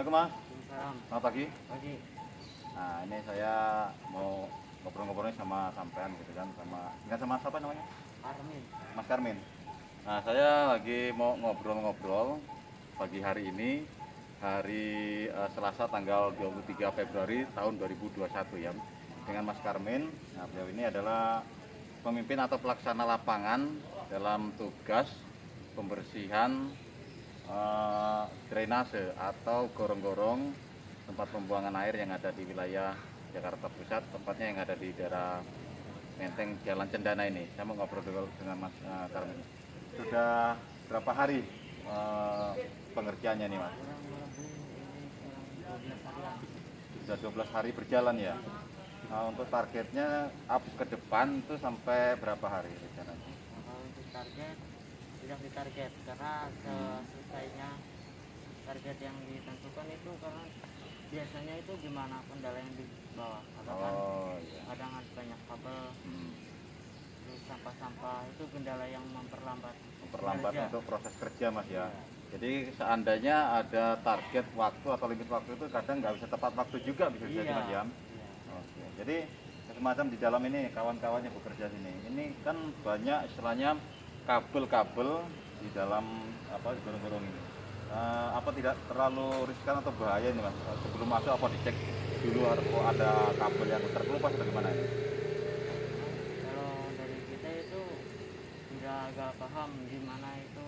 Assalamualaikum Mas. Waalaikumsalam. Selamat pagi. Pagi. Nah ini saya mau ngobrol-ngobrolnya sama sampean gitu kan, sama siapa namanya? Armin. Mas Karmin. Nah saya lagi mau ngobrol-ngobrol pagi hari ini, hari Selasa tanggal 23 Februari tahun 2021 ya, dengan Mas Karmin. Nah beliau ini adalah pemimpin atau pelaksana lapangan dalam tugas pembersihan drainase atau gorong-gorong tempat pembuangan air yang ada di wilayah Jakarta Pusat, tempatnya yang ada di daerah Menteng Jalan Cendana ini. Saya mau ngobrol dulu dengan Mas Karmin. Sudah berapa hari pengerjaannya nih Mas? Kurang lebih ini kurang 12 harian. Sudah 12 hari berjalan ya. Nah, untuk targetnya up ke depan itu sampai berapa hari rencananya? Kalau untuk target tidak ditarget karena selesainya target yang ditentukan itu karena biasanya itu gimana kendala yang di bawah. Iya. Kadang ada banyak kabel, terus sampah-sampah itu kendala yang memperlambat kerja. Untuk proses kerja Mas ya. Jadi seandainya ada target waktu atau limit waktu itu kadang nggak bisa tepat waktu juga bisa jadi Mas ya. Oke. Jadi semacam di dalam ini kawan-kawannya bekerja sini. Ini kan banyak istilahnya kabel-kabel di dalam gorong-gorong ini. Apa tidak terlalu riskan atau bahaya ini Mas? Sebelum masuk apa dicek dulu harus ada kabel yang terkelupas atau gimana ini? Kalau dari kita itu tidak agak paham gimana itu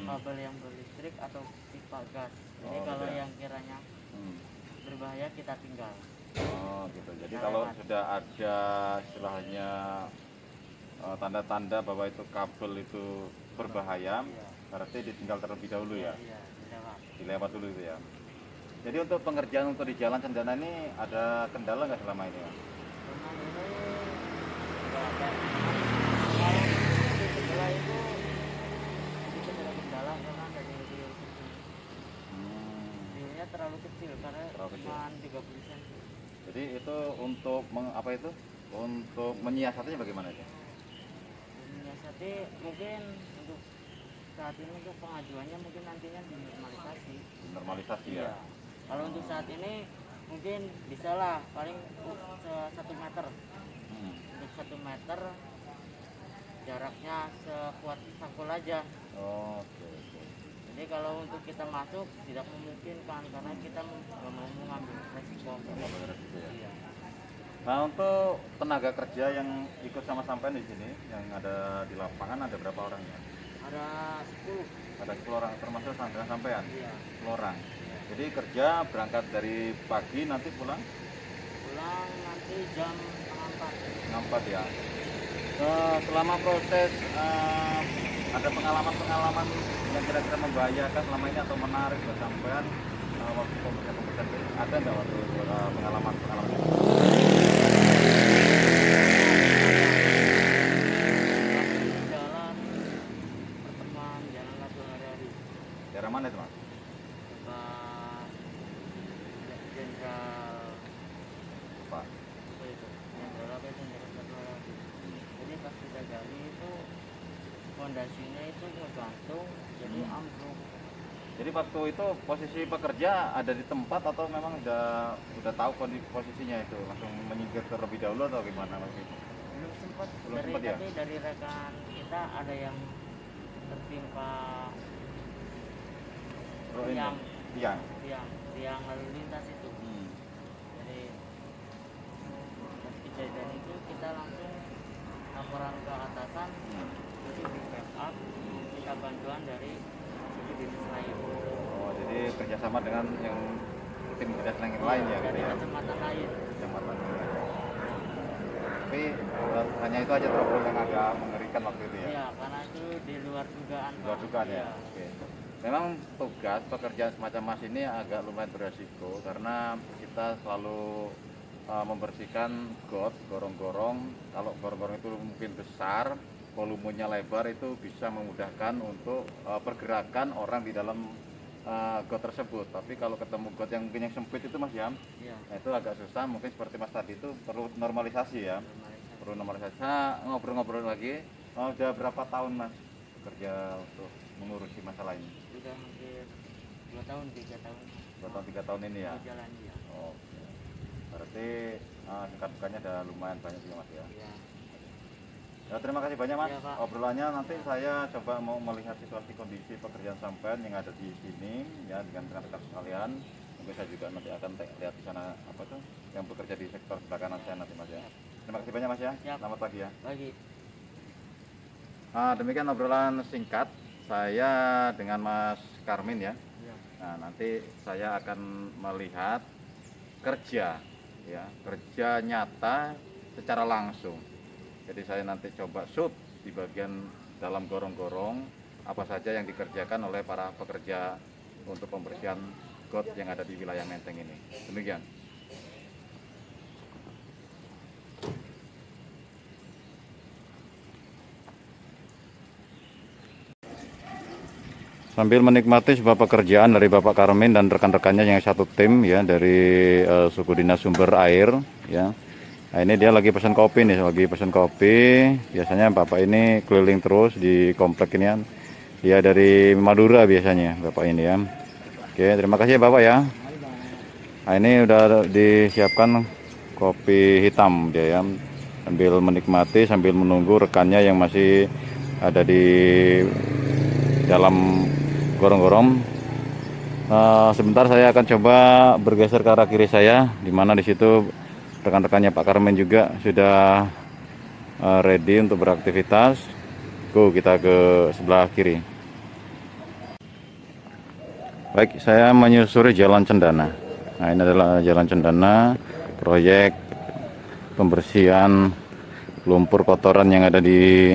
kabel yang berlistrik atau pipa gas. Jadi kalau gitu ya. yang kiranya berbahaya kita tinggal. Oh gitu. Jadi kalau sudah ada istilahnya tanda-tanda bahwa itu kabel itu berbahaya, berarti ditinggal terlebih dahulu ya. Iya, dilewat. Dilewat dulu itu ya. Jadi untuk pengerjaan untuk di Jalan Cendana ini ada kendala nggak selama ini Mas? Memang ini tidak ada. Kalau di sebelah itu sedikit ada kendala karena dari riunya terlalu kecil karena cuma 30 cm. Jadi itu untuk untuk menyiasatinya bagaimana ya? Menyiasati mungkin untuk saat ini untuk pengajuannya mungkin nantinya dinormalisasi. Normalisasi Iya. ya. Kalau untuk saat ini mungkin bisa lah paling 1 meter. Untuk 1 meter jaraknya sekuat sangkul aja. Oke. Jadi kalau untuk kita masuk tidak memungkinkan karena kita nggak mau mengambil resiko. Iya. Nah untuk tenaga kerja yang ikut sama sampean di sini yang ada di lapangan ada berapa orangnya? Ada 10. Ada 10 orang termasuk sampean? Iya. 10 orang. Iya. Jadi kerja berangkat dari pagi nanti pulang Nanti jam 4. ya. Selama proses ada pengalaman-pengalaman yang kira-kira membahayakan selama ini atau menarik buat sampean waktu pembersihan ada nggak waktu pengalaman-pengalaman itu? Jalan pertemuan jalan lagi hari-hari. Daerah mana itu Mas? Pak Jenderal Pak. apa itu? Jenderal apa itu? Jenderal satu lagi. Jadi pas kita gali itu fondasinya itu ngegantung jadi ambruk. Jadi waktu itu posisi pekerja ada di tempat atau memang udah tahu posisinya itu langsung menyingkir terlebih dahulu atau gimana Mas? Belum sempat. Ya? Tapi dari rekan kita ada yang tertimpa tiang lalu lintas itu. Jadi pas kejadian itu kita langsung laporan ke atasan, jadi di backup kita bantuan dari dinas lain. Oh jadi kerjasama dengan yang tim dinas yang lain ya? Dari gitu ya? kecamatan lain. Tapi hanya itu aja trouble yang agak mengerikan waktu itu ya? Iya, karena itu di luar dugaan. Luar dugaan ya? Oke. Memang tugas pekerjaan semacam Mas ini agak lumayan beresiko karena kita selalu membersihkan gorong-gorong. Kalau gorong-gorong itu mungkin besar, volumenya lebar, itu bisa memudahkan untuk pergerakan orang di dalam got tersebut. Tapi kalau ketemu got yang mungkin yang sempit itu Mas ya, nah itu agak susah. Mungkin seperti Mas tadi itu perlu normalisasi ya. Perlu normalisasi. Nah, ngobrol-ngobrol lagi, udah berapa tahun Mas bekerja untuk mengurusi masalah ini? Sudah hampir 2 tahun, 3 tahun. 2 tahun 3 tahun ini ya. Jalan ya. Oke. Berarti dekat dukanya ada lumayan banyak juga Mas ya. Iya. Ya, terima kasih banyak Mas. Iya, Pak. Obrolannya nanti saya coba mau melihat situasi kondisi pekerjaan sampean yang ada di sini ya dengan rekan-rekan sekalian. Mungkin saya juga nanti akan lihat di sana apa tuh yang bekerja di sektor sebelah kanan saya nanti Mas ya. Terima kasih banyak Mas ya. Siap. Selamat pagi ya. Pagi. Demikian obrolan singkat saya dengan Mas Karmin ya. Iya. Nah, nanti saya akan melihat kerja ya, kerja nyata secara langsung. Jadi saya nanti coba shoot di bagian dalam gorong-gorong apa saja yang dikerjakan oleh para pekerja untuk pembersihan got yang ada di wilayah Menteng ini. Demikian. Sambil menikmati sebuah pekerjaan dari Bapak Karmin dan rekan-rekannya yang satu tim ya dari suku dinas sumber air ya. Nah, ini dia lagi pesan kopi nih, lagi pesan kopi. Biasanya Bapak ini keliling terus di komplek ini kan. Dia dari Madura biasanya Bapak ini ya. Oke, terima kasih ya Bapak ya. Nah, ini udah disiapkan kopi hitam dia ya. Sambil menikmati, sambil menunggu rekannya yang masih ada di dalam gorong-gorong. Sebentar saya akan coba bergeser ke arah kiri saya, di mana di situ rekan-rekannya Pak Karmen juga sudah ready untuk beraktivitas. Kita ke sebelah kiri. Baik, saya menyusuri Jalan Cendana. Nah, ini adalah Jalan Cendana, proyek pembersihan lumpur kotoran yang ada di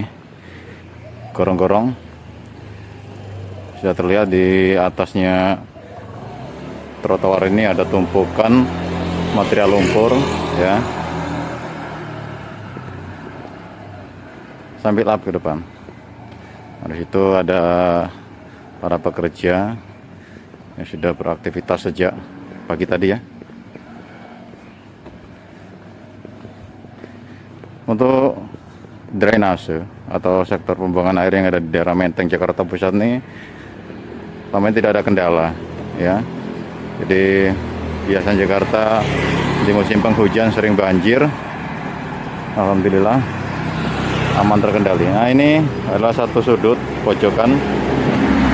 gorong-gorong. Sudah terlihat di atasnya trotoar ini ada tumpukan material lumpur ya. Sambil up ke depan. Nah, di situ ada para pekerja yang sudah beraktivitas sejak pagi tadi ya. Untuk drainase atau sektor pembuangan air yang ada di daerah Menteng Jakarta Pusat ini namanya tidak ada kendala ya. Jadi biasanya Jakarta di musim penghujan sering banjir. Alhamdulillah aman terkendali. Nah, ini adalah satu sudut pojokan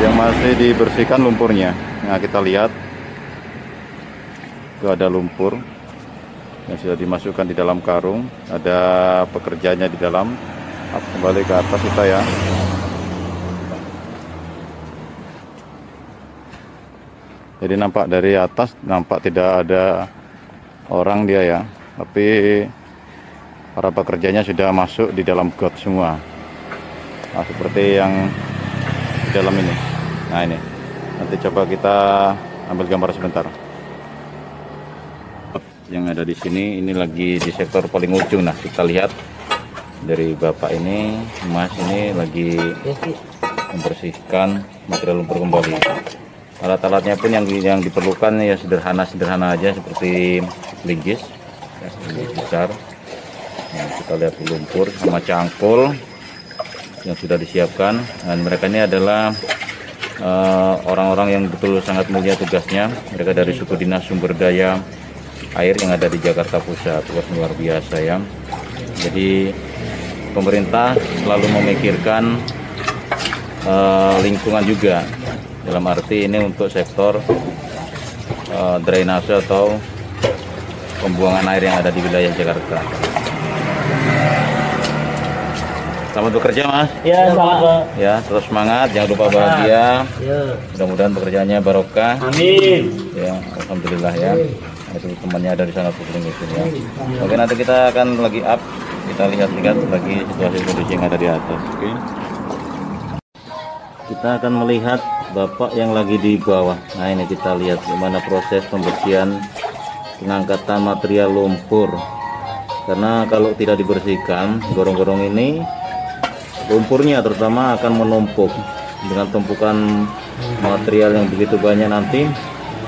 yang masih dibersihkan lumpurnya. Nah, kita lihat itu ada lumpur yang sudah dimasukkan di dalam karung. Ada pekerjanya di dalam. Kembali ke atas kita ya. Jadi nampak dari atas, nampak tidak ada orang dia ya, tapi para pekerjanya sudah masuk di dalam got semua. Nah, seperti yang di dalam ini. Nah, ini nanti coba kita ambil gambar sebentar. Yang ada di sini ini lagi di sektor paling ujung. Nah, kita lihat dari Bapak ini, Mas ini lagi membersihkan material lumpur kembali. Alat-alatnya pun yang diperlukan ya sederhana aja seperti linggis, ya, linggis besar. Nah, kita lihat lumpur sama cangkul yang sudah disiapkan. Dan mereka ini adalah orang-orang yang betul sangat mulia tugasnya. Mereka dari suku dinas sumber daya air yang ada di Jakarta Pusat. Tugas luar biasa ya. Jadi pemerintah selalu memikirkan lingkungan juga. Dalam arti ini untuk sektor drainase atau pembuangan air yang ada di wilayah Jakarta. Selamat bekerja Mas. Ya, selamat Pak. Ya, terus semangat, jangan lupa bahagia. Ya. Mudah-mudahan pekerjaannya barokah. Amin. Ya, alhamdulillah ya. Itu temannya ada di sana tuh ya. Oke, nanti kita akan lagi up. Kita lihat-lihat lagi situasi kondisi yang ada di atas. Oke. Kita akan melihat Bapak yang lagi di bawah. Nah, ini kita lihat gimana proses pembersihan pengangkatan material lumpur. Karena kalau tidak dibersihkan gorong-gorong ini, lumpurnya terutama akan menumpuk. Dengan tumpukan material yang begitu banyak nanti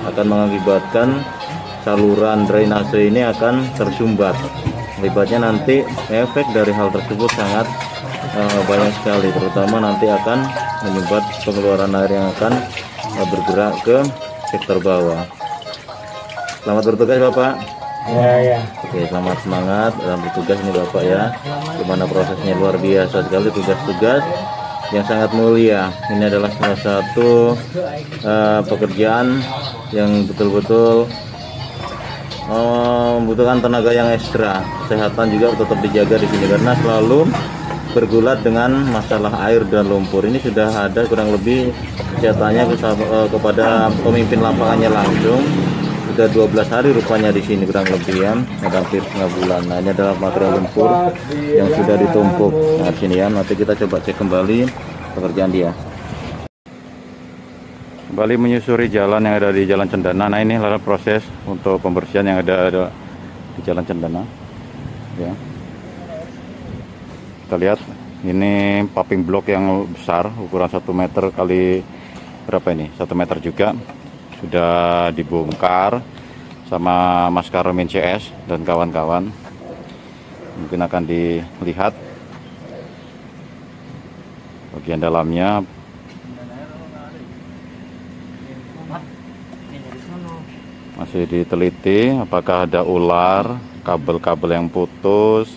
akan mengakibatkan saluran drainase ini akan tersumbat. Akibatnya nanti efek dari hal tersebut sangat banyak sekali, terutama nanti akan menyumbat pengeluaran air yang akan bergerak ke sektor bawah. Selamat bertugas Bapak. Ya, ya. Oke, selamat semangat dalam bertugas ini Bapak ya. Gimana prosesnya luar biasa sekali, tugas-tugas yang sangat mulia. Ini adalah salah satu pekerjaan yang betul-betul membutuhkan tenaga yang ekstra. Kesehatan juga tetap dijaga di sini karena selalu bergulat dengan masalah air dan lumpur. Ini sudah ada kurang lebih kesehatannya kepada pemimpin lapangannya langsung. Sudah 12 hari rupanya di sini kurang lebih ya, ada hampir setengah bulan. Nah, ini adalah material lumpur yang sudah ditumpuk. Nah, di sini ya, nanti kita coba cek kembali pekerjaan dia. Kembali menyusuri jalan yang ada di Jalan Cendana. Nah, ini adalah proses untuk pembersihan yang ada di Jalan Cendana. Ya. Kita lihat ini paving block yang besar, ukuran 1 meter kali berapa ini? 1 meter juga. Sudah dibongkar sama Mas Karmin CS dan kawan-kawan. Mungkin akan dilihat bagian dalamnya. Masih diteliti apakah ada ular, kabel-kabel yang putus,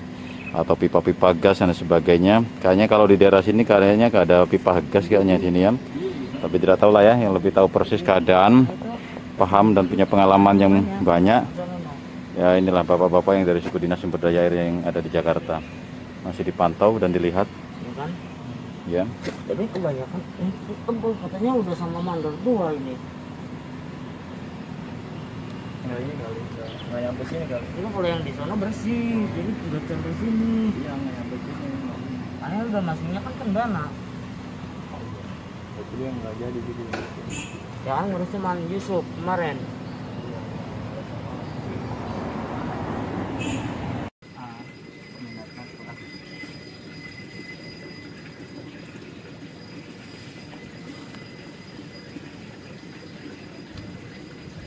atau pipa-pipa gas dan sebagainya. Kayaknya kalau di daerah sini kayaknya gak ada pipa gas kayaknya sini ya. Tapi tidak tahu lah ya, yang lebih tahu persis keadaan, paham dan punya pengalaman yang banyak. Ya inilah bapak-bapak yang dari suku dinas sumber daya air yang ada di Jakarta. Masih dipantau dan dilihat. Ya. Jadi kebanyakan tebal katanya udah sama mandor 2 ini. Enggak ini kali. Enggak nyampe sini kali. Itu kalau yang di sana bersih, jadi udah sampai sini. Iya, enggak nyampe sini. Karena udah masuknya kan Cendana. Itu yang enggak jadi gitu. Ya kan ngurusnya Man Yusuf kemarin.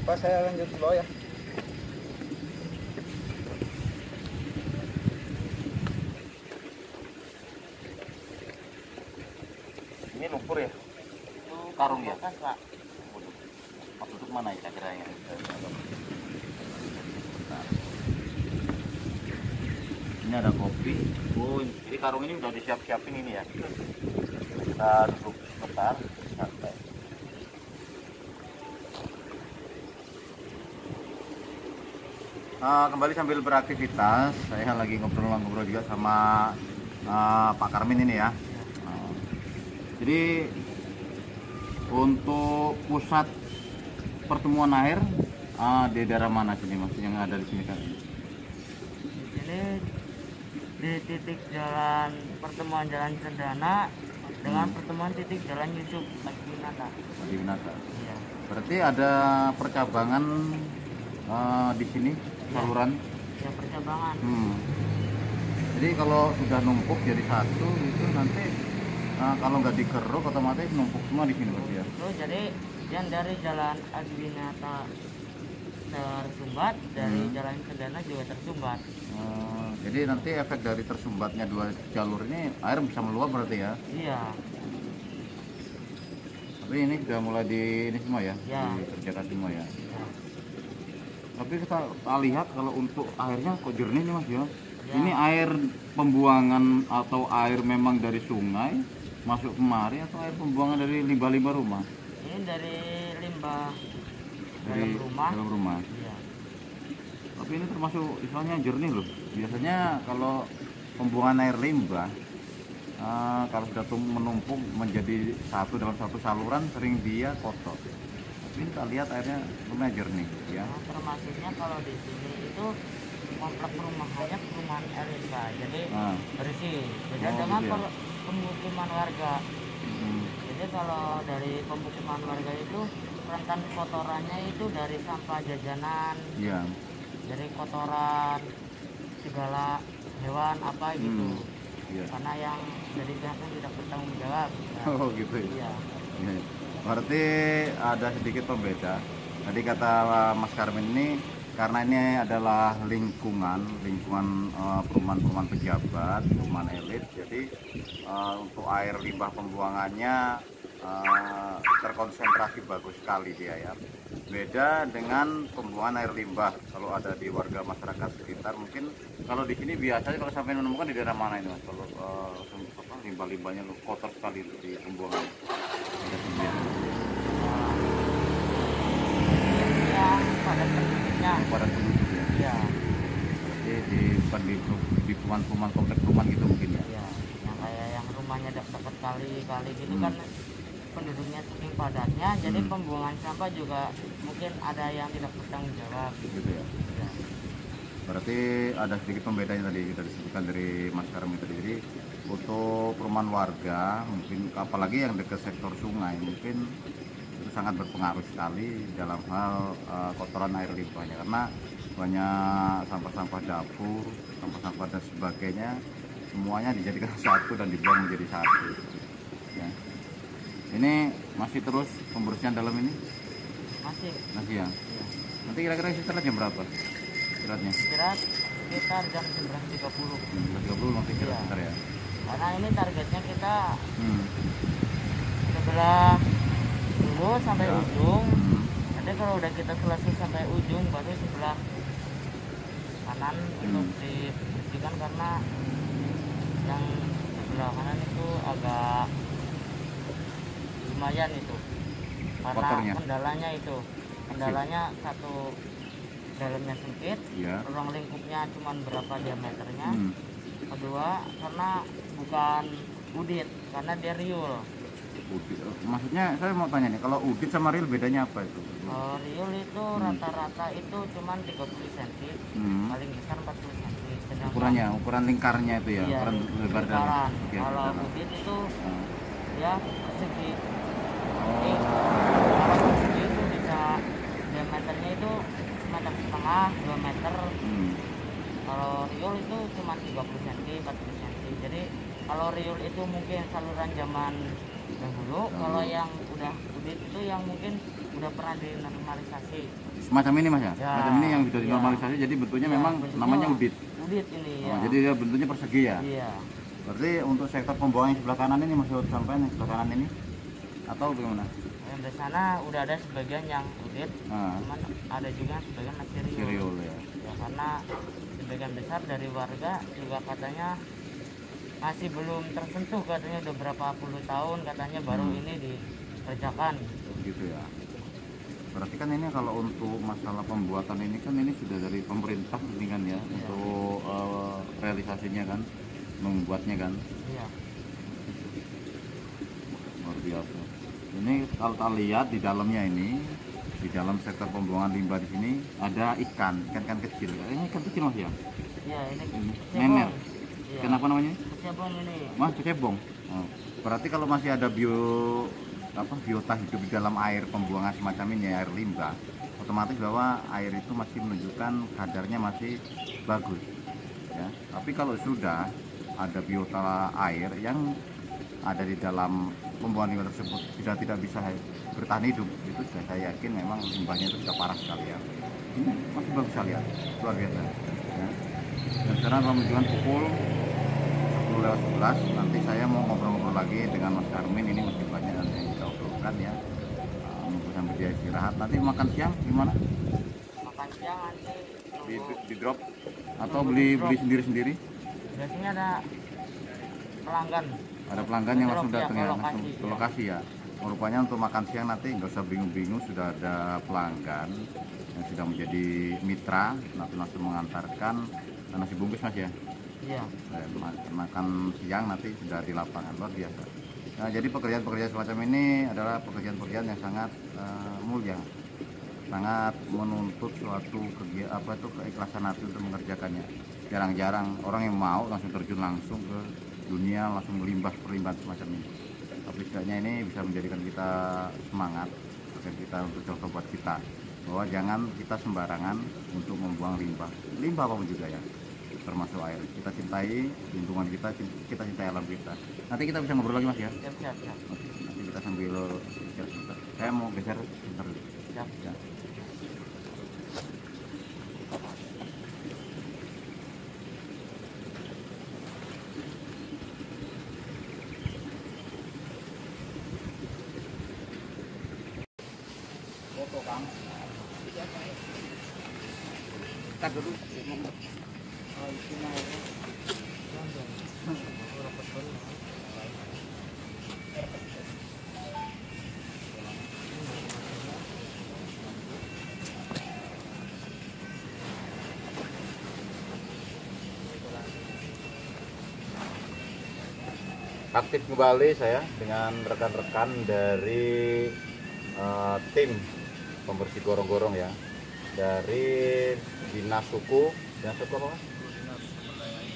Pak, saya lanjut dulu ya. Ini lumpur ya? Karung ya? Pak. Maksudnya mana ya kira-kira yang? Nah. Ini ada kopi. Oh, jadi karung ini udah disiap-siapin ini ya. Kita duduk sebentar, santai. Kembali sambil beraktivitas, saya lagi ngobrol-ngobrol juga sama Pak Karmin ini ya. Jadi untuk pusat pertemuan air di daerah mana sini Mas yang ada di sini kan? Di sini di titik jalan pertemuan Jalan Cendana dengan pertemuan titik Jalan Yusuf Adiwinata. Adiwinata. Iya. Berarti ada percabangan di sini saluran. Ya percabangan. Jadi kalau sudah numpuk jadi satu itu nanti kalau nggak dikeruk otomatis numpuk semua di sini berarti ya. Jadi yang dari Jalan Adiwinata tersumbat, dari Jalan Cendana juga tersumbat. Jadi nanti efek dari tersumbatnya 2 jalur ini air bisa meluap berarti ya? Iya. Tapi ini sudah mulai ini semua ya? Ya. Dikerjakan semua ya? Ya. Tapi kita lihat kalau untuk airnya kok jernih nih Mas ya? Ya. Ini air pembuangan atau air memang dari sungai masuk kemari atau air pembuangan dari limbah-limbah rumah? Ini dari limbah Dari dalam rumah. Iya. Tapi ini termasuk istilahnya jernih loh. Biasanya kalau pembuangan air limbah kalau sudah menumpuk menjadi satu dalam satu saluran sering dia kotor. Tapi kita lihat airnya lumayan jernih ya. Nah, termasuknya kalau di sini itu komplek perumahannya perumahan RSK, jadi bersih. Beda dengan gitu ya? pemukiman warga. Jadi kalau dari pemukiman warga itu rentan kotorannya itu dari sampah jajanan, Iya. dari kotoran segala hewan apa gitu. Iya. Karena yang dari pihak yang tidak bertanggung jawab. Oh gitu ya. Iya. Iya. Berarti ada sedikit pembeda. Tadi kata Mas Karmin ini karena ini adalah lingkungan perumahan pejabat, perumahan elit, jadi untuk air limbah pembuangannya terkonsentrasi bagus sekali dia ya. Beda dengan pembuangan air limbah kalau ada di warga masyarakat sekitar. Mungkin kalau di sini biasanya kalau sampai menemukan di daerah mana ini mas? Kalau limbah-limbahnya kotor sekali itu di pembuangan. Ada sendiri. Yang pada penduduknya. Pada penduduk ya. Iya. Berarti di perumahan komplek perumahan gitu mungkin ya. Iya. Yang kayak yang rumahnya dekat kali-kali gitu Hmm. kan penduduknya saking padatnya, jadi pembuangan sampah juga mungkin ada yang tidak bertanggung jawab. Gitu ya. Ya. Berarti ada sedikit pembedanya tadi kita disebutkan dari Mas Karmi tadi. Jadi untuk perumahan warga mungkin apalagi yang dekat sektor sungai mungkin itu sangat berpengaruh sekali dalam hal kotoran air limbahnya, karena banyak sampah-sampah dapur, sampah-sampah dan sebagainya semuanya dijadikan satu dan dibuang menjadi satu. Ya. Ini masih terus pembersihan dalam ini? Masih. Masih ya. Iya. Nanti kira-kira istirahat jam berapa? Istirahatnya? Istirahat sekitar jam 11.30. 30 masih istirahat Iya. sebentar ya. Karena ini targetnya kita Hmm. sebelah dulu sampai Ya. ujung. Hmm. Nanti kalau udah kita selesai sampai ujung baru sebelah kanan itu dibersihkan, karena yang sebelah kanan itu agak lumayan itu, karena Kotornya? kendalanya satu, dalamnya sempit, Ya. ruang lingkupnya cuma berapa diameternya. Hmm. Kedua, karena bukan udit, karena dia riul. Udit. Maksudnya saya mau tanya nih, kalau udit sama real bedanya apa itu? Riul itu rata-rata itu cuma 30 cm, Hmm. paling besar 40 cm. Sedangkan Ukuran lingkarnya itu ya, iya, ukuran lebar dalam. lingkaran. Oke, Kalau dalam. udit itu Hmm. ya persegi. Jadi, Oh. kalau persegi itu bisa diameternya itu 1,5 meter, 2 meter. Hmm. Kalau riul itu cuma 30 cm, 40 cm. Jadi kalau riul itu mungkin saluran zaman dahulu, kalau yang udah udit itu yang mungkin udah pernah dinormalisasi. Semacam ini mas ya? Ya, Semacam ini yang sudah iya. dinormalisasi, jadi bentuknya Ya, memang bentuknya namanya udit. Udit ini Oh, ya. jadi dia bentuknya persegi ya? Iya. Berarti untuk sektor pembuangan yang sebelah kanan ini maksud sampai yang sebelah kanan ini atau bagaimana? Yang di sana udah ada sebagian yang udit, Nah, cuman ada juga sebagian masih riul. seriul ya. Ya, karena sebagian besar dari warga juga katanya masih belum tersentuh, katanya udah berapa puluh tahun katanya baru ini dikerjakan gitu. Gitu ya. Berarti kan ini kalau untuk masalah pembuatan ini kan ini sudah dari pemerintah ini kan ya, untuk realisasinya kan, membuatnya kan, Iya. luar biasa. Ini kalau kita lihat di dalamnya ini, di dalam sektor pembuangan limbah di sini ada ikan kecil. Ini ikan kecil mas ya? Iya, ini Ini kecebong. memer. Iya. Kenapa namanya? Kecebong ini. Mas kecebong. Oh. Berarti kalau masih ada biota hidup di dalam air pembuangan semacam ini, air limbah, otomatis bahwa air itu masih menunjukkan kadarnya masih bagus ya. Tapi kalau sudah ada biota air yang ada di dalam pembuangan limbah tersebut sudah tidak bisa bertahan hidup, itu sudah saya yakin memang limbahnya itu sudah parah sekali ya. Ini masih bagus sekali ya, luar biasa ya. Dan sekarang kalau menunjukkan pukul 10:11, nanti saya mau ngobrol-ngobrol lagi dengan Mas Karmin. Ini masih banyak nanti yang kita obrolkan ya, nunggu sampai dia istirahat. Nanti makan siang gimana? Makan siang nanti nunggu. Di drop atau beli sendiri-sendiri? Biasanya ada pelanggan. Ada pelanggan yang langsung Drop ya, datang ke ya, lokasi, langsung ke ya. lokasi ya. Rupanya untuk makan siang nanti nggak usah bingung-bingung, sudah ada pelanggan yang sudah menjadi mitra, nanti langsung mengantarkan nasi bungkus mas ya. Iya. Makan siang nanti sudah di lapangan, luar biasa. Nah, jadi pekerjaan-pekerjaan semacam ini adalah pekerjaan-pekerjaan yang sangat mulia, sangat menuntut suatu keikhlasan hati untuk mengerjakannya. Jarang-jarang orang yang mau langsung terjun langsung ke dunia, langsung perlimbah semacam ini. Tapi setidaknya ini bisa menjadikan kita semangat dan kita untuk contoh buat kita bahwa jangan kita sembarangan untuk membuang limbah apapun juga ya, termasuk air. Kita cintai lingkungan kita cintai alam kita. Nanti kita bisa ngobrol lagi mas ya. Siap. Oke, nanti kita sambil geser sebentar. Saya mau geser sebentar dulu. Siap. Ya. Foto kang. Kita dulu. Oh, isi airnya. Aktif kembali saya dengan rekan-rekan dari tim pembersih gorong-gorong ya, dari dinas suku apa Mas?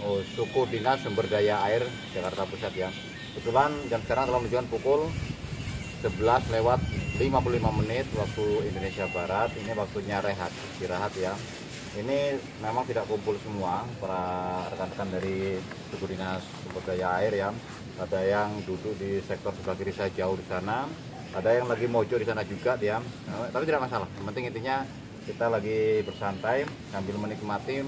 Oh, suku dinas sumber daya air Jakarta Pusat ya. Kebetulan jam sekarang telah menunjukkan pukul 11:55 waktu Indonesia Barat. Ini waktunya rehat, istirahat ya. Ini memang tidak kumpul semua para rekan-rekan dari suku dinas sumber daya air ya. Ada yang duduk di sektor sebelah kiri saya jauh di sana, ada yang lagi mojok di sana juga dia. Tapi tidak masalah. Yang penting intinya kita lagi bersantai sambil menikmati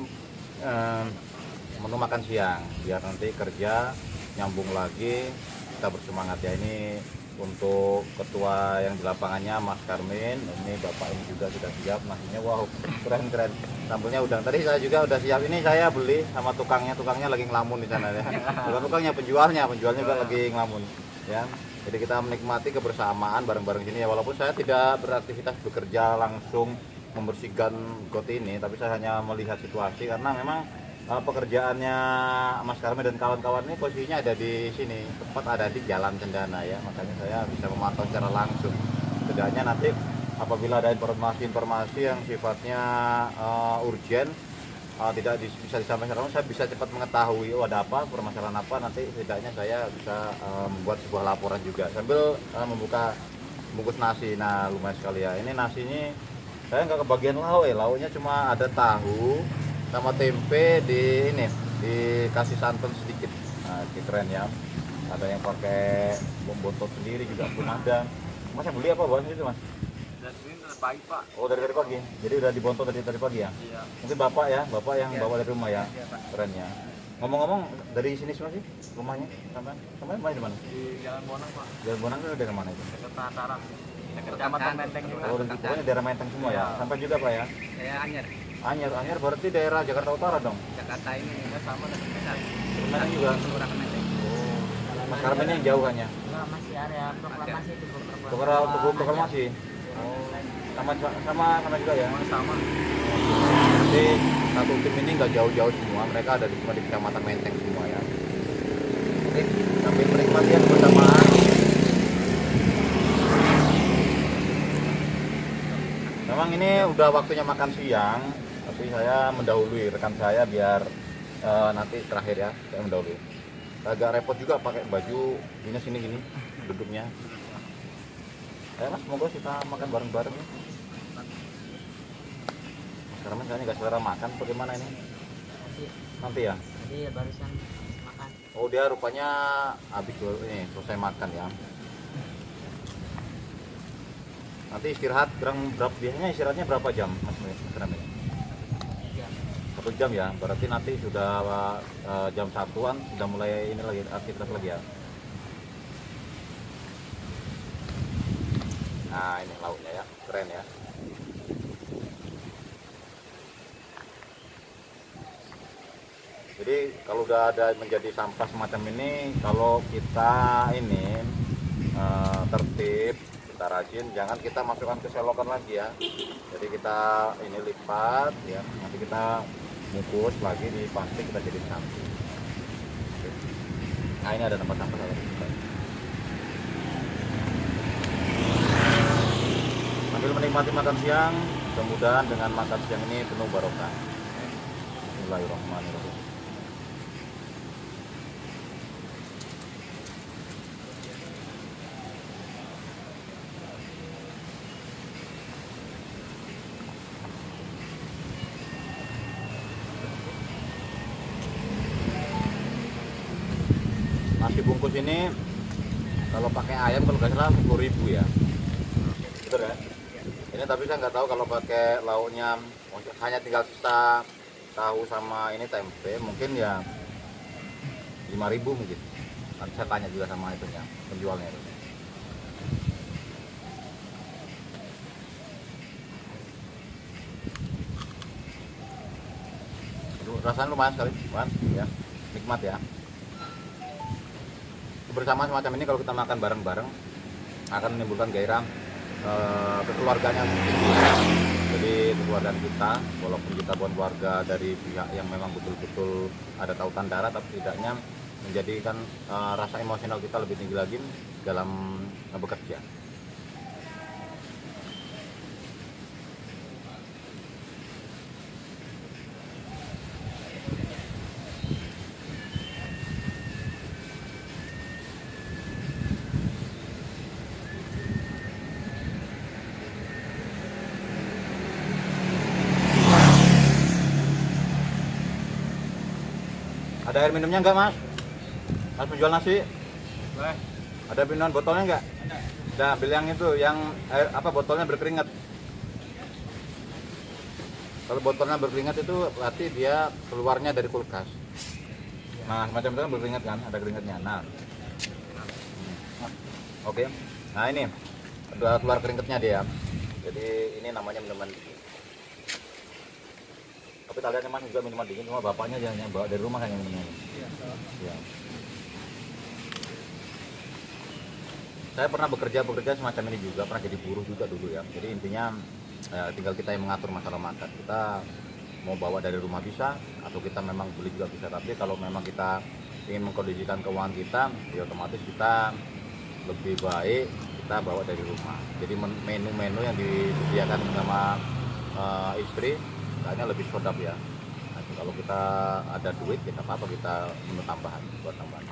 menu makan siang, biar nanti kerja nyambung lagi, kita bersemangat ya. Ini untuk ketua yang di lapangannya Mas Karmin, ini bapak ini juga sudah siap nasinya. Wow, keren, sambelnya udang. Tadi saya juga udah siap, ini saya beli sama tukangnya lagi ngelamun di sana ya. Bukan tukangnya, penjualnya juga lagi ngelamun ya. Jadi kita menikmati kebersamaan bareng-bareng sini ya, walaupun saya tidak beraktivitas bekerja langsung membersihkan got ini, tapi saya hanya melihat situasi karena memang pekerjaannya Mas Karmi dan kawan-kawan ini posisinya ada di sini, tepat ada di Jalan Cendana ya, makanya saya bisa memantau secara langsung. Setidaknya nanti apabila ada informasi-informasi yang sifatnya urgen, tidak bisa disampaikan, saya bisa cepat mengetahui ada apa, permasalahan apa, nanti setidaknya saya bisa membuat sebuah laporan juga sambil membuka bungkus nasi. Nah, lumayan sekali ya, ini nasinya saya nggak kebagian lauk ya, lauknya cuma ada tahu sama tempe, di ini dikasih santan sedikit. Nah, keren ya. Ada yang pakai bom botol sendiri juga pun ada. Mas yang beli apa Bang itu Mas? Dan ini dari pagi Pak. Oh, dari pagi. Jadi udah dibontot dari pagi ya? Iya. Mungkin bapak yang Iya. bawa dari rumah ya? Iya Pak. Keren ya. Ngomong-ngomong, dari sini semua sih rumahnya sampai rumahnya di mana? Di Jalan Bonang Pak. Jalan Bonang itu dari mana itu? Dekat Tataran. Dekat Kecamatan Menteng juga. Oh, pokoknya daerah Menteng semua ya. Iya. Sampai juga Pak ya? Saya Anyer. Anyar berarti daerah Jakarta Utara dong. Jakarta ini juga sama dengan Medan. Sebenarnya juga. Kelurahan Menteng. Oh. Mas Karmen yang jauh hanya. Enggak, masih area proklamasi itu proklamasi. Proklamasi. Oh, sama juga ya. Sama. Jadi satu tim ini nggak jauh-jauh semua, mereka ada di Kecamatan Menteng semua ya. Oke, sambil menikmati yang bersamaan. Memang ini udah waktunya makan siang, tapi saya mendahului rekan saya biar nanti terakhir ya, saya mendahului. Agak repot juga pakai baju dinas ini gini duduknya. Mas, semoga kita makan bareng-bareng ya. Karena misalnya nggak selera makan, bagaimana ini? Nanti ya? Jadi barusan makan. Oh, dia rupanya habis ini selesai makan ya. Nanti istirahat biasanya istirahatnya berapa jam Mas Kram ini? 1 jam ya, berarti nanti sudah jam 1-an sudah mulai ini lagi aktivitas lagi ya. Nah, ini lauknya ya, keren ya. Jadi kalau udah ada menjadi sampah semacam ini, kalau kita ini tertib, kita rajin, jangan kita masukkan ke selokan lagi ya. Jadi kita ini lipat ya, nanti kita bungkus lagi di plastik, kita jadi sampah. Nah, ini ada tempat sampah lagi. Sambil menikmati makan siang, mudah-mudahan dengan makan siang ini penuh barokah. Bismillahirrahmanirrahim. Nasi bungkus ini kalau pakai ayam kalau nggak salah 10.000 ya. Betul ya? Ini tapi saya nggak tahu kalau pakai lauknya hanya tinggal sisa tahu sama ini tempe, mungkin ya 5.000 mungkin. Nanti saya tanya juga sama itunya, penjualnya itu. rasanya lumayan sekali kan ya, nikmat ya. Bersama semacam ini kalau kita makan bareng-bareng akan menimbulkan gairah kekeluargaan yang tinggi. Jadi kekeluargaan kita, walaupun kita bukan keluarga dari pihak yang memang betul-betul ada tautan darah, tapi setidaknya menjadikan rasa emosional kita lebih tinggi lagi dalam bekerja. Ada air minumnya enggak, Mas? Mas penjual nasi? Boleh. Ada minuman botolnya enggak? Ada. Udah, ambil yang itu, yang air apa botolnya berkeringat. Kalau botolnya berkeringat itu berarti dia keluarnya dari kulkas. Nah, semacam itu kan berkeringat kan, ada keringatnya. Nah. Oke. Nah, ini udah keluar keringatnya dia. Jadi ini namanya minuman dingin. Tapi kalian Mas juga minuman dingin, cuma bapaknya jangan yang bawa dari rumah kan yang minum. Iya. Ya. Saya pernah bekerja semacam ini juga, pernah jadi buruh juga dulu ya. Jadi intinya ya, tinggal kita yang mengatur masalah makan. Kita mau bawa dari rumah bisa, atau kita memang beli juga bisa. Tapi kalau memang kita ingin mengkondisikan keuangan kita, ya otomatis kita lebih baik kita bawa dari rumah. Jadi menu-menu yang disediakan sama istri kayaknya lebih sedap ya. Nah, kalau kita ada duit, kita apa kita menu tambahan buat tambahan.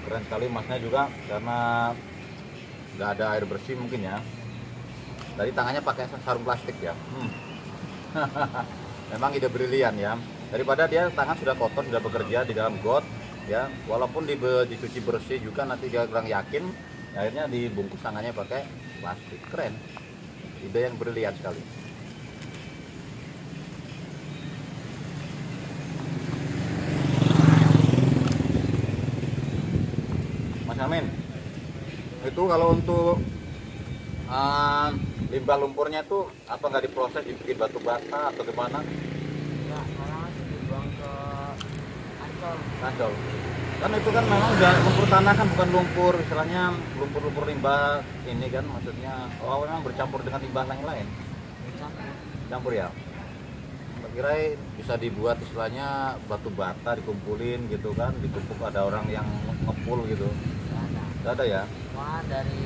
Keren sekali Masnya juga karena nggak ada air bersih mungkin ya. Tadi tangannya pakai sarung plastik ya. Memang ide brilian ya. Daripada dia tangan sudah kotor, sudah bekerja di dalam got ya, walaupun dicuci bersih juga nanti dia kurang yakin, akhirnya dibungkus tangannya pakai plastik. Keren. Ide yang brilian sekali. Mas Amin, itu kalau untuk limbah lumpurnya itu apa nggak diproses dibikin batu bata atau gimana? Ya, sekarang masih dibuang ke Ancol. Ancol. Kan itu kan memang udah lumpur tanah kan, bukan lumpur istilahnya lumpur limbah ini kan, maksudnya memang bercampur dengan limbah lain-lain. Campur ya. Kira bisa dibuat istilahnya batu bata dikumpulin gitu kan, ditumpuk ada orang yang ngepul gitu. Nggak ada ya? Wah, dari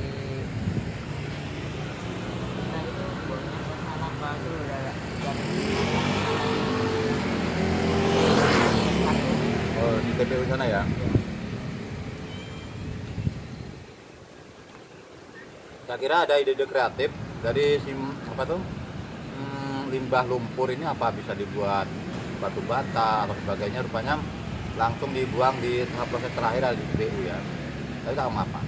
kita itu buangnya ke sana batu dari Oh, di TPU sana ya? Saya kira ada ide-ide kreatif dari apa tuh limbah lumpur ini apa bisa dibuat batu bata atau sebagainya, rupanya langsung dibuang di tahap proses terakhir di TPU ya. Tapi tak apa.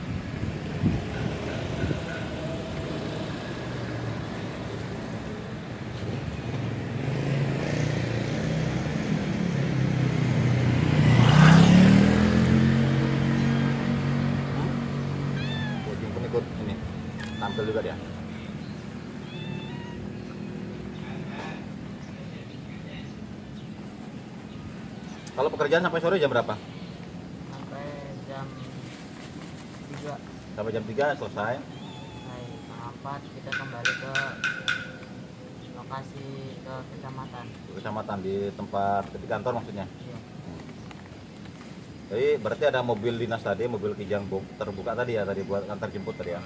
Pun ikut ini tampil juga dia. Kalau pekerjaan sampai sore jam berapa? sampai jam 3. Sampai jam 3 selesai. Setengah 4 kita kembali ke lokasi, ke kecamatan. Kecamatan di tempat di kantor maksudnya. Iya. Jadi berarti ada mobil dinas tadi, mobil kijang terbuka tadi ya, tadi buat antar jemput tadi ya.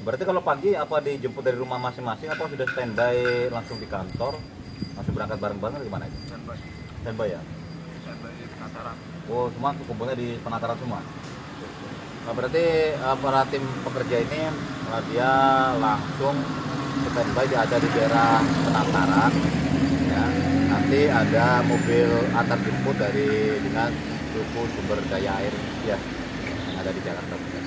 Berarti kalau pagi apa dijemput dari rumah masing-masing atau sudah standby langsung di kantor, langsung berangkat bareng-bareng atau gimana itu? Standby. Standby ya? Standby di penataran. Oh, semua kumpulnya di penataran semua. Nah, berarti para tim pekerja ini dia langsung standby ada di daerah penataran ya. Nanti ada mobil antar jemput dari dinas suku sumber daya air ya yang ada di Jakarta Pusat.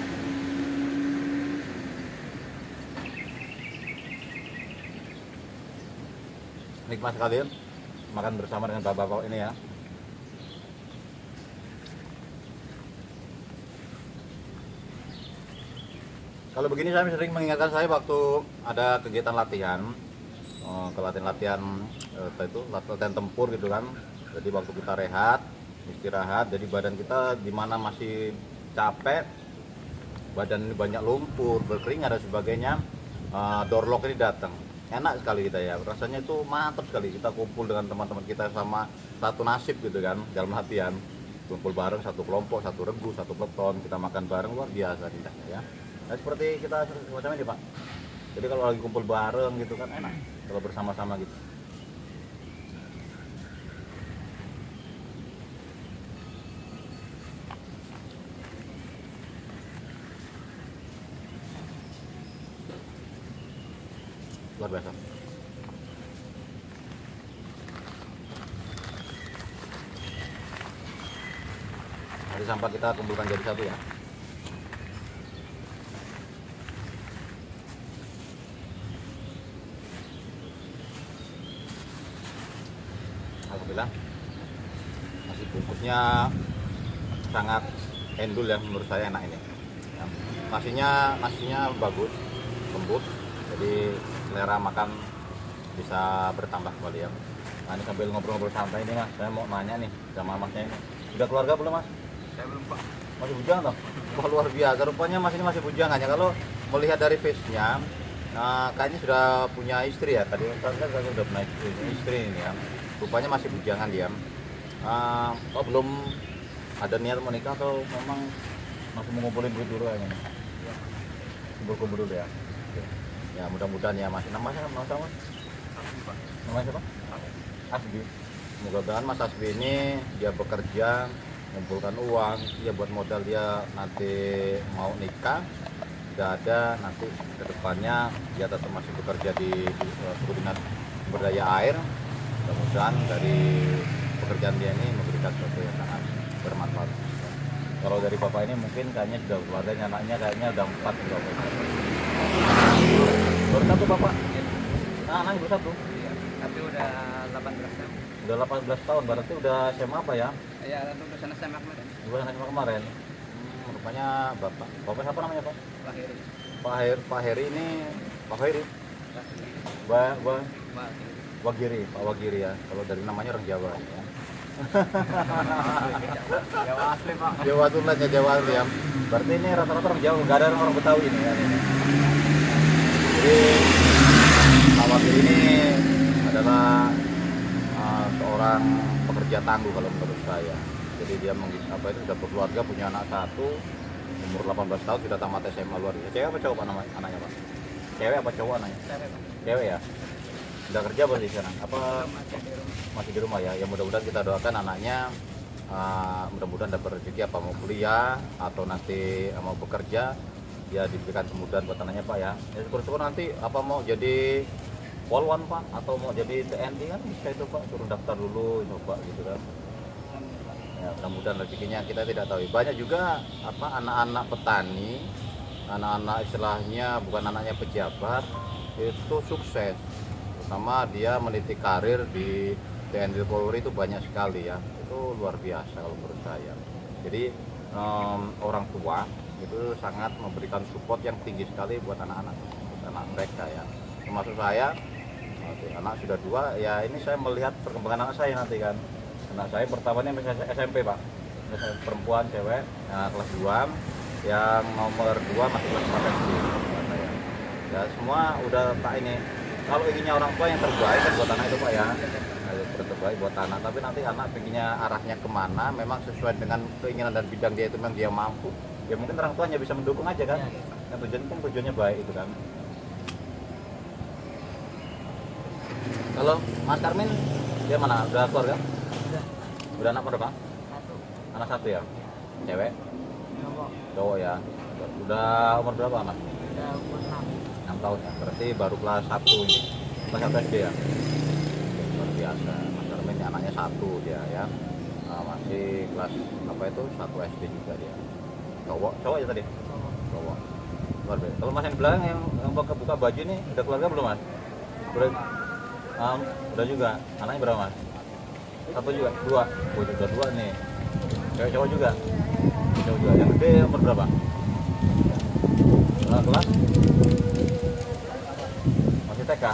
Nikmat sekali makan bersama dengan bapak-bapak ini ya. Kalau begini saya sering mengingatkan saya waktu ada kegiatan latihan, latihan itu latihan tempur gitu kan. Jadi waktu kita rehat, istirahat, jadi badan kita di mana masih capek, badan ini banyak lumpur, berkeringat dan sebagainya, door lock ini datang. Enak sekali kita ya, rasanya itu mantap sekali. Kita kumpul dengan teman-teman kita sama satu nasib gitu kan dalam latihan. Kumpul bareng satu kelompok, satu regu, satu peleton, kita makan bareng, luar biasa indahnya ya. Nah, seperti kita semacam ini Pak. Jadi kalau lagi kumpul bareng gitu kan enak kalau bersama-sama gitu. Luar biasa. Jadi sampah kita kumpulkan jadi satu ya. Alhamdulillah nasi bungkusnya sangat endul ya, menurut saya enak ini ya. Nasinya bagus, lembut, jadi selera makan bisa bertambah kembali ya. Nah, ini sambil ngobrol-ngobrol santai ini Mas, saya mau nanya nih sama Masnya ini, udah keluarga belum Mas? Saya belum Pak. Masih bujang toh? Wah, luar biasa, rupanya Mas ini masih bujang aja. Kalau melihat dari face-nya, nah, kayaknya sudah punya istri ya. Tadi kan saya sudah punya istri ini ya. Rupanya masih bujangan dia. Oh, belum ada niat menikah atau memang masih mau ngumpulin duit dulu aja nih? Kumpul-kumpul dulu ya. Oke. Ya mudah-mudahan ya Mas. Namanya Mas apa? Asli Pak. Namanya siapa? Asbi. Mudah-mudahan Mas Asbi ini dia bekerja, mengumpulkan uang, ya buat modal dia nanti mau nikah. Tidak ada nanti kedepannya dia tetap masih bekerja di suku dinas sumber daya air. Mudah-mudahan dari pekerjaan dia ini memberikan sesuatu yang sangat bermanfaat. Kalau dari bapak ini mungkin kayaknya sudah keluarganya, anaknya kayaknya udah 4 gitu. Baru satu bapak? Nah, anaknya baru satu? Iya, tapi udah 18 tahun. Udah 18 tahun, berarti udah SMA apa ya? Iya, lulusan SMA kemarin. Lulusan SMA kemarin. Rupanya bapak siapa namanya Pak? Pak Heri ini, Pak Heri? Wagiri, Pak Wagiri ya. Kalau dari namanya orang Jawa ya. Jawa asli Pak. Jawa Tulannya Jawa asli ya. Berarti ini rata-rata orang Jawa, nggak ada orang Betawi ini ya. Jadi Pak Wagiri ini adalah seorang pekerja tangguh kalau menurut saya. Jadi dia sudah berkeluarga, punya anak satu, umur 18 tahun sudah tamat SMA luar biasa. Cewek apa cowok Pak anaknya Pak? Cewek apa cowok anaknya? Cewek ya. Udah kerja berarti sekarang? Apa masih di rumah ya? Ya mudah-mudahan kita doakan anaknya mudah-mudahan dapat rezeki apa mau kuliah atau nanti mau bekerja, ya diberikan kemudahan buat anaknya Pak ya. Ya syukur-syukur nanti apa mau jadi polwan Pak atau mau jadi TNI kan bisa itu Pak, suruh daftar dulu coba gitu kan. Ya mudah-mudahan rezekinya kita tidak tahu. Banyak juga anak-anak petani, anak-anak istilahnya bukan anaknya pejabat itu sukses. Sama dia meniti karir di TNI Polri itu banyak sekali ya, itu luar biasa kalau menurut saya. Jadi orang tua itu sangat memberikan support yang tinggi sekali buat anak-anak mereka ya. Termasuk saya, anak sudah 2 ya, ini saya melihat perkembangan anak saya nanti kan. Anak saya pertamanya SMP Pak, perempuan cewek, kelas 2, yang nomor 2 masih kelas 4 SD. Ya semua udah tak ini. Kalau inginnya orang tua yang terbaik kan buat anak itu Pak ya, terbaik buat anak. Tapi nanti anak pengennya arahnya kemana, memang sesuai dengan keinginan dan bidang dia itu memang dia mampu. Ya mungkin orang tuanya bisa mendukung aja kan. Yang tujuannya baik itu kan. Kalau Mas Karmin dia mana? Udah keluarga? Udah anak berapa? Anak 1 ya? Cewek? Cowok ya. Udah umur berapa anak? Udah umur 6 tahun ya, berarti baru kelas 1 ini, kelas 1 SD ya. Luar biasa, Mas Armin anaknya 1 dia ya. Masih kelas 1 SD juga dia. Cowok ya tadi? Cowok. Luar biasa. Kalau Mas yang belakang yang buka baju ini udah keluarga belum Mas? Udah juga. Anaknya berapa Mas? 1 juga? 2? Oh udah 2 nih. Cewek cowok juga? Cowok juga. Yang gede umur berapa? kelas? Masih TK?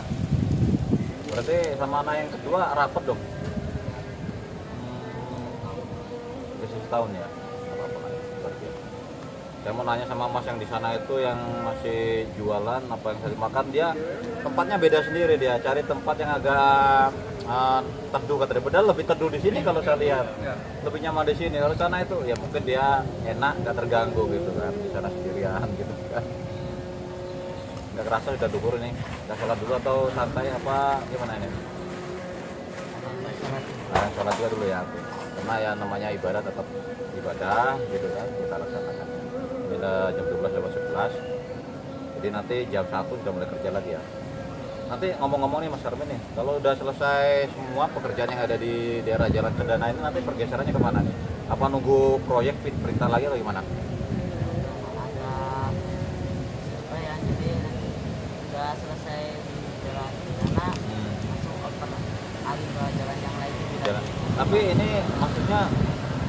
Berarti sama anak yang kedua rapet dong? Masih setahun ya? Nggak apa-apa lah ya, berarti. Saya mau nanya sama mas yang di sana itu yang masih jualan apa yang saya makan, dia tempatnya beda sendiri, dia cari tempat yang agak teduh katanya. Padahal lebih teduh di sini kalau saya lihat, lebih nyaman di sini. Kalau sana itu ya mungkin dia enak, nggak terganggu gitu kan, di sana sendirian gitu kan. Nggak kerasa sudah duhur nih, udah sholat dulu atau santai apa gimana ini? Nah, sholat juga dulu ya, karena ya namanya ibadah tetap ibadah gitu kan, kita laksanakan. Ini udah jam 12:11, jadi nanti jam 1 sudah mulai kerja lagi ya. Nanti ngomong-ngomong nih Mas Karmin nih, kalau udah selesai semua pekerjaan yang ada di daerah Jalan Cendana ini, nanti pergeserannya kemana nih? Apa nunggu proyek perintah lagi atau gimana? Ada apa ya, jadi udah selesai di jalan sana langsung oper alih ke jalan yang lain di bidang Jalan. Tapi ini maksudnya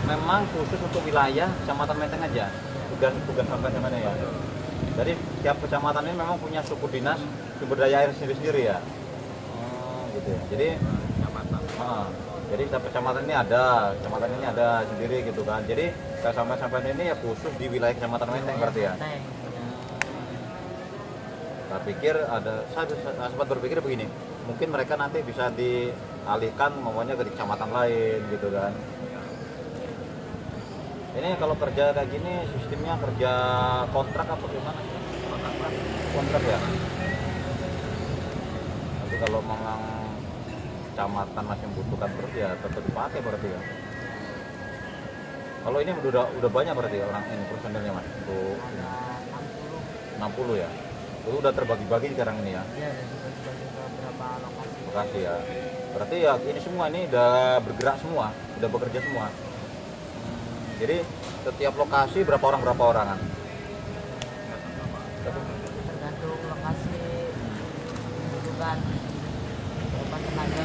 memang khusus untuk wilayah Kecamatan Menteng aja, tugas sampai di mana ya? Jadi tiap kecamatan ini memang punya suku dinas sumber daya air sendiri-sendiri ya. Gitu ya. Jadi jadi setiap kecamatan ini ada sendiri gitu kan. Jadi sampai ini ya khusus di wilayah Kecamatan Menteng berarti ya. Saya pikir saya sempat berpikir begini, mungkin mereka nanti bisa dialihkan semuanya ke kecamatan lain gitu kan. Ini kalau kerja kayak gini sistemnya kerja kontrak apa gimana? Kontrak ya. Nanti kalau memang kecamatan masih membutuhkan terus ya tetap dipakai berarti ya. Kalau ini udah banyak berarti orang ini personelnya Mas. Untuk 60 ya. Itu udah terbagi-bagi sekarang ini ya. Iya, dibagi-bagi ke beberapa Lokasi ya. Berarti ya ini semua ini udah bergerak semua, udah bekerja semua. Jadi setiap lokasi berapa orangan? tergantung lokasi, kebutuhan berapa tenaga.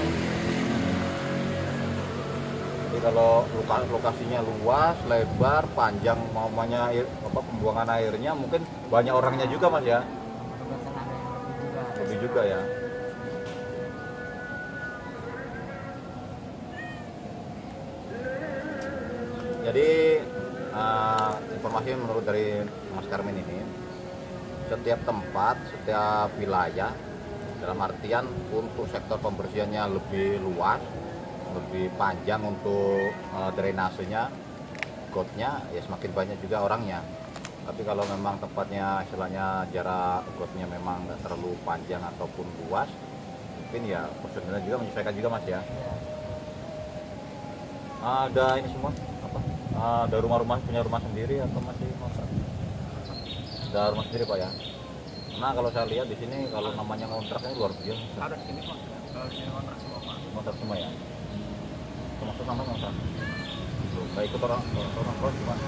Jadi kalau lokasinya luas, lebar, panjang mamanya pembuangan airnya mungkin banyak orangnya juga Mas ya. Berapa tenaga yang Lebih juga ya. Jadi informasi menurut dari Mas Karmin ini, setiap tempat, setiap wilayah dalam artian untuk sektor pembersihannya lebih luas, lebih panjang untuk drainasenya, gotnya ya semakin banyak juga orangnya. Tapi kalau memang tempatnya istilahnya jarak gotnya memang nggak terlalu panjang ataupun luas, mungkin ya personilnya juga menyesuaikan juga Mas ya. Ada ini semua apa? Ada rumah-rumah, punya rumah sendiri atau masih kontrak? Ada rumah sendiri Pak ya. Nah kalau saya lihat di sini kalau namanya kontraknya luar biasa. Ada di sini Pak. Kalau di sini kontrak semua Pak. Kontrak semua ya. Termasuk sama kontrak. Baik ikut orang kos gimana?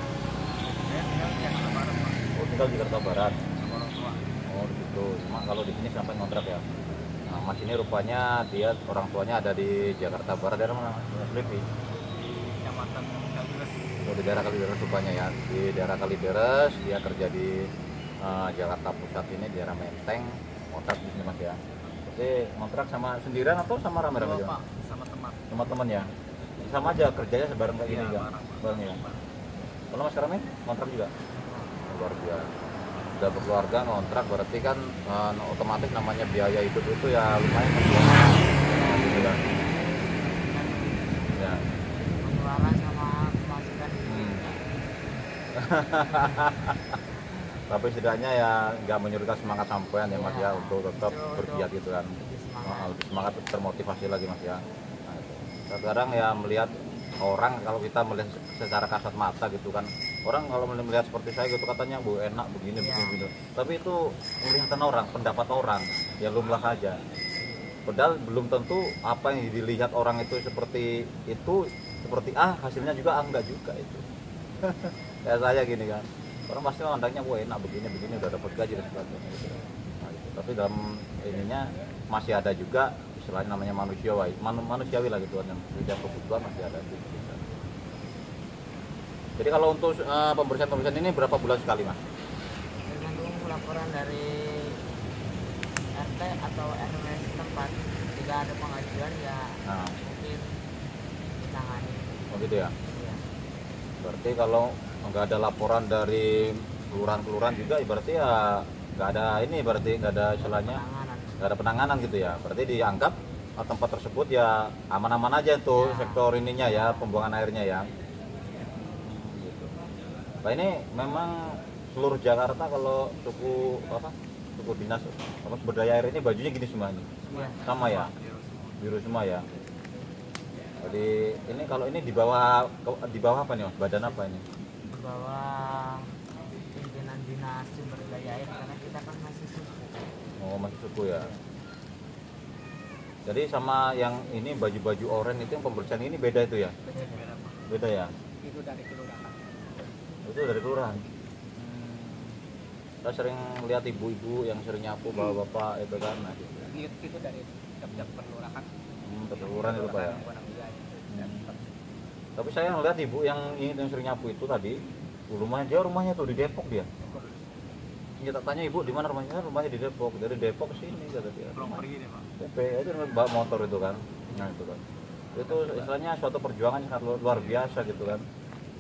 Saya tinggal di Jakarta Barat Pak. Oh tinggal di Jakarta Barat. Sama orang tua. Oh gitu. Cuma kalau di sini sampai kontrak ya. Nah Mas ini rupanya dia orang tuanya ada di Jakarta Barat, daerah mana? Sleepy. Kecamatan Kalideres. Oh, di daerah Kalideres rupanya ya. Di daerah Kalideres dia kerja di Jakarta Pusat ini, di daerah Menteng, kontrak di sini Mas ya. Jadi kontrak sama sendirian atau sama rame-rame juga? Pak, sama teman. Sama teman ya. Sama aja kerjanya sebareng kayak gini Iya, kan? Bareng ya. Kalau Mas Karmin kontrak juga? Luar biasa. Udah berkeluarga ngontrak berarti kan otomatis namanya biaya hidup itu ya lumayan Mas ya. Gitu kan. Ya. pengeluaran sama pemasukan. Tapi setidaknya ya nggak menyurutkan semangat sampean ya Mas ya untuk tetap bergiat gitu kan. Lebih semangat, termotivasi lagi Mas ya. Nah, sekarang ya melihat orang, kalau kita melihat secara kasat mata gitu kan, orang kalau melihat seperti saya gitu katanya bu enak begini begini. Tapi itu kelihatan orang, pendapat orang ya lumrah saja. Padahal belum tentu apa yang dilihat orang itu seperti A, hasilnya juga A enggak juga itu. Kayak saya gini kan, orang pasti mandangnya wah enak begini udah dapat gaji dan sebagainya gitu. Nah, gitu. Tapi dalam ininya masih ada juga istilahnya namanya manusiawi lah gitu kan, yang tidak kebutuhan masih ada gitu. Jadi kalau untuk pembersihan ini berapa bulan sekali Mas? Tergantung laporan dari RT atau RW setempat, jika ada pengajuan ya Nah, mungkin ditangani. oh gitu ya. Iya. Berarti kalau nggak ada laporan dari kelurahan-kelurahan juga, berarti ya nggak ada ini, berarti nggak ada istilahnya, Penanganan. nggak ada penanganan gitu ya. Berarti dianggap tempat tersebut ya aman-aman aja tuh Ya. sektor ininya ya, pembuangan airnya ya. Gitu. Nah ini memang seluruh Jakarta kalau suku apa, suku dinas apa sumber daya air ini bajunya gini semua ini, Iya. sama ya, Biru semua. biru semua ya. Jadi ini kalau ini di bawah apa nih Mas? Badan apa ini? Di bawah pimpinan dinas sumber daya air, karena kita kan masih suku. Oh masih suku ya. Jadi sama yang ini baju-baju oranye itu yang pembersihan ini beda itu ya? Beda. Beda ya? Itu dari kelurahan. Itu dari kelurahan. Saya sering lihat ibu-ibu yang sering nyapu bapak-bapak itu kan. Nah, gitu. Itu dari tiap kelurahan. Kelurahan itu Pak ya. Kelurahan wilayah. Tapi saya ngeliat ibu yang ini yang sering nyapu itu tadi, rumahnya tuh di Depok dia. Kita tanya ibu di mana rumahnya? Rumahnya di Depok. Dari Depok ke sini kata dia. Belum pergi deh, Pak. PP itu bawa motor itu kan. Nah itu kan. Itu istilahnya suatu perjuangan yang sangat luar biasa gitu kan.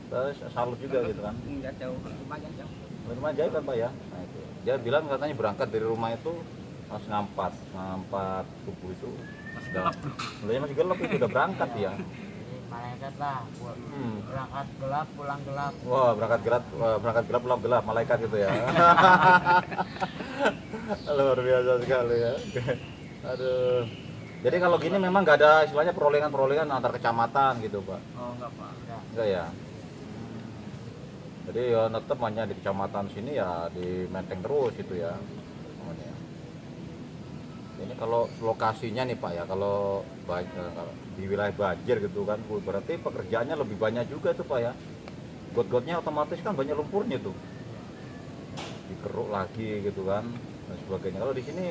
Terus salut juga gitu kan. Enggak jauh, lumayan jauh. Lumayan jauh kan Pak ya. Nah itu. Dia bilang katanya berangkat dari rumah itu pas ngampat subuh itu. Masih gelap. Masih gelap itu udah berangkat ya. Jadi malaikat lah, berangkat gelap pulang gelap. Wah, berangkat gelap pulang gelap, malaikat gitu ya. Luar biasa sekali ya. Aduh. Jadi kalau gini memang nggak ada istilahnya perolehan antar kecamatan gitu Pak. Oh, enggak, Pak. Enggak ya. Jadi ya tetap hanya di kecamatan sini ya di Menteng terus gitu ya. Namanya. Ini kalau lokasinya nih Pak ya, kalau di wilayah banjir gitu kan, berarti pekerjaannya lebih banyak juga tuh Pak ya. Got-gotnya otomatis kan banyak lumpurnya tuh. Dikeruk lagi gitu kan dan sebagainya. Kalau di sini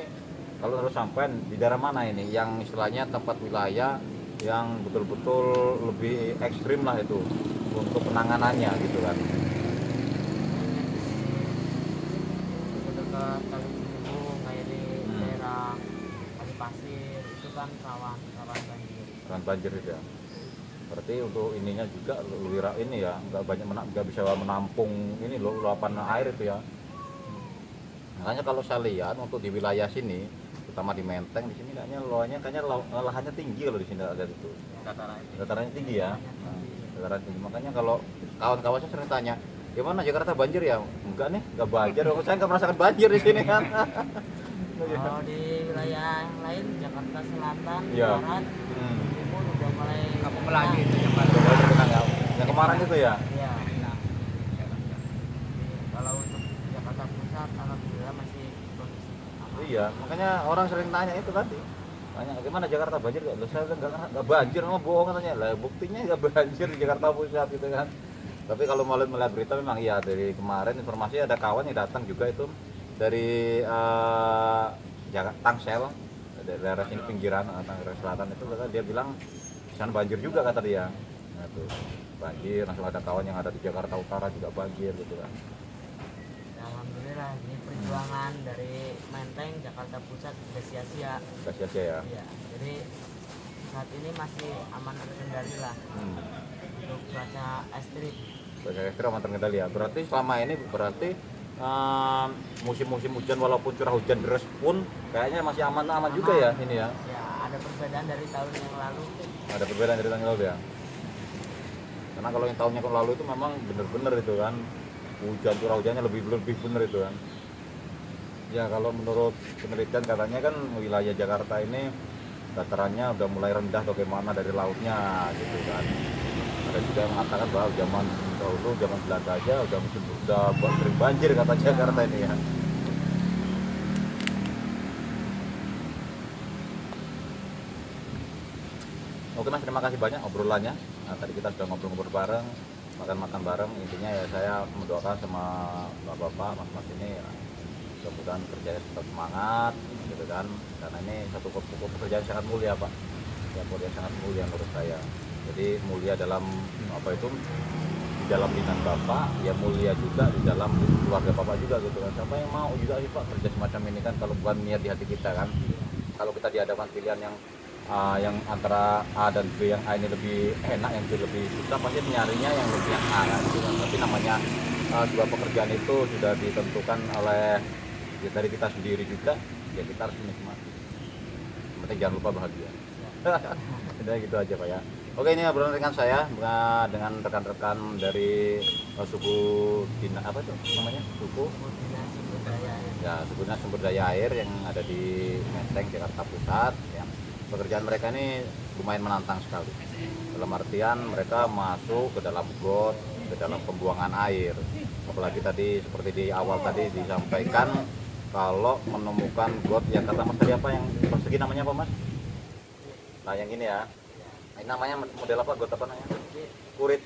kalau terus sampai di daerah mana ini yang istilahnya tempat wilayah yang betul-betul lebih ekstrim lah itu untuk penanganannya gitu kan. Dekat Kali Ciliwung, kayak di daerah Kali Pasir, itu kan rawan banjir. Kan banjir itu ya. Berarti untuk ininya juga luwira ini ya nggak bisa menampung ini loh luapan air itu ya. Makanya kalau saya lihat untuk di wilayah sini, terutama di Menteng di sini kayaknya lahannya tinggi kalau di sini ada itu. Datarannya tinggi ya. Nah, dataran tinggi. Makanya kalau kawan-kawan saya sering tanya, gimana Jakarta banjir ya? Enggak nih, enggak banjir. Saya nggak merasakan banjir di sini kan. Kalau di wilayah yang lain, Jakarta Selatan, Iya. Barat, Timur udah mulai Kampung Melayu itu yang Udah mulai terkenang ya. Yang kemarin itu ya. Iya. Kalau untuk Jakarta Pusat, alhamdulillah masih kondisi aman. Iya, makanya orang sering tanya itu tadi. Tanya gimana Jakarta banjir nggak? Loh, saya nggak banjir, mau bohong katanya. Lah buktinya nggak banjir di Jakarta Pusat gitu kan. Tapi kalau melihat berita memang iya, dari kemarin informasi ada kawan yang datang juga itu dari Tangsel, dari daerah sini pinggiran Tangerang Selatan itu kata dia bilang di sana banjir juga kata dia. Nah, tuh banjir, langsung ada kawan yang ada di Jakarta Utara juga banjir gitu kan. Ya, alhamdulillah ini perjuangan dari Menteng Jakarta Pusat tidak sia-sia. Nggak sia-sia ya. Iya, jadi saat ini masih aman terkendali lah untuk cuaca ekstrim. Saya kira aman terkendali ya. Berarti selama ini musim-musim hujan walaupun curah hujan deras pun kayaknya masih aman juga ya ini ya. Ya, ada perbedaan dari tahun yang lalu. Ada perbedaan dari tahun yang lalu ya. Karena kalau yang tahunnya lalu itu memang bener-bener itu kan curah hujannya lebih bener itu kan. Ya kalau menurut penelitian katanya kan wilayah Jakarta ini datarannya udah mulai rendah bagaimana dari lautnya gitu kan. Ada juga yang mengatakan bahwa zaman dahulu, zaman Belanda aja udah sering banjir kata Jakarta ini ya. Oke Mas, terima kasih banyak obrolannya. Nah, tadi kita sudah ngobrol-ngobrol bareng, makan-makan bareng. Intinya ya saya mendoakan sama bapak-bapak, mas-mas ini ya, mudah-mudahan kerjanya tetap semangat gitu kan. Karena ini satu pekerjaan sangat mulia Pak. Ya, pekerjaan sangat mulia menurut saya. Jadi mulia dalam apa itu di dalam dinas Bapak, ya mulia juga di dalam keluarga Bapak juga gitu kan. Siapa yang mau juga sih Pak kerja semacam ini kan, kalau bukan niat di hati kita kan. Kalau kita dihadapkan pilihan yang antara A dan B, yang A ini lebih enak, yang B lebih susah, pasti nyarinya yang lebih yang A kan gitu kan. Tapi namanya sebuah pekerjaan itu sudah ditentukan oleh ya, dari kita sendiri juga, ya kita harus menikmati. Yang penting jangan lupa bahagia. Udah gitu aja Pak ya. Oke, ini obrolan dengan saya dengan rekan-rekan dari suku Dina, apa tuh namanya, suku ya, suku Dinas Sumber Daya Air yang ada di Menteng, Jakarta Pusat ya. Pekerjaan mereka ini lumayan menantang sekali, dalam artian mereka masuk ke dalam got, ke dalam pembuangan air. Apalagi tadi seperti di awal tadi disampaikan kalau menemukan got yang kata Mas tadi apa, yang persegi namanya apa Mas? Nah yang ini ya, ini namanya model apa, got apa namanya? Kurit.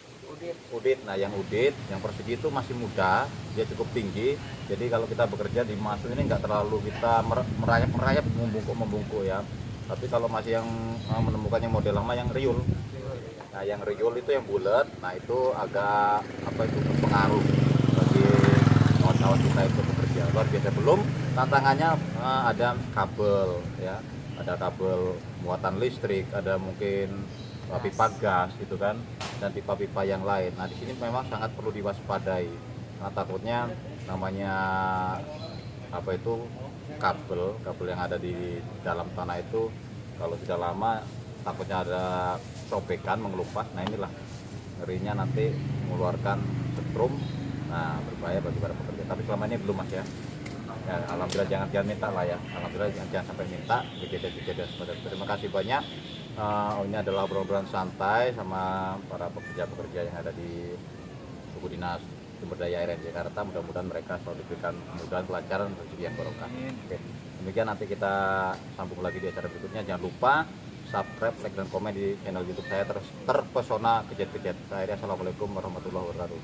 Udit. Nah yang udit, yang persegi itu masih muda, dia cukup tinggi. Jadi kalau kita bekerja di masuk ini nggak terlalu kita merayap membungkuk ya. Tapi kalau masih yang menemukan yang model lama yang riul. Nah yang riul itu yang bulat, nah itu agak apa itu berpengaruh bagi kawan-kawan kita itu bekerja. Luar biasa. Belum tantangannya ada kabel ya, ada kabel muatan listrik, ada mungkin pipa gas gitu kan, dan pipa-pipa yang lain. Nah di sini memang sangat perlu diwaspadai, karena takutnya namanya apa itu kabel yang ada di dalam tanah itu kalau sudah lama takutnya ada sobekan, mengelupas. Nah inilah ngerinya nanti mengeluarkan setrum, nah berbahaya bagi para pekerja. Tapi selama ini belum Mas ya. Ya, alhamdulillah jangan minta lah ya, alhamdulillah jangan sampai minta kejadian seperti itu. Terima kasih banyak. Ini adalah obrolan santai sama para pekerja-pekerja yang ada di suku Dinas Sumber Daya Air Jakarta. Mudah-mudahan mereka selalu diberikan kemudahan, kelancaran, rezeki yang barokah. Oke, demikian, nanti kita sambung lagi di acara berikutnya. Jangan lupa subscribe, like, dan komen di channel YouTube saya Terpesona Kejet-Kejet. Assalamualaikum warahmatullahi wabarakatuh.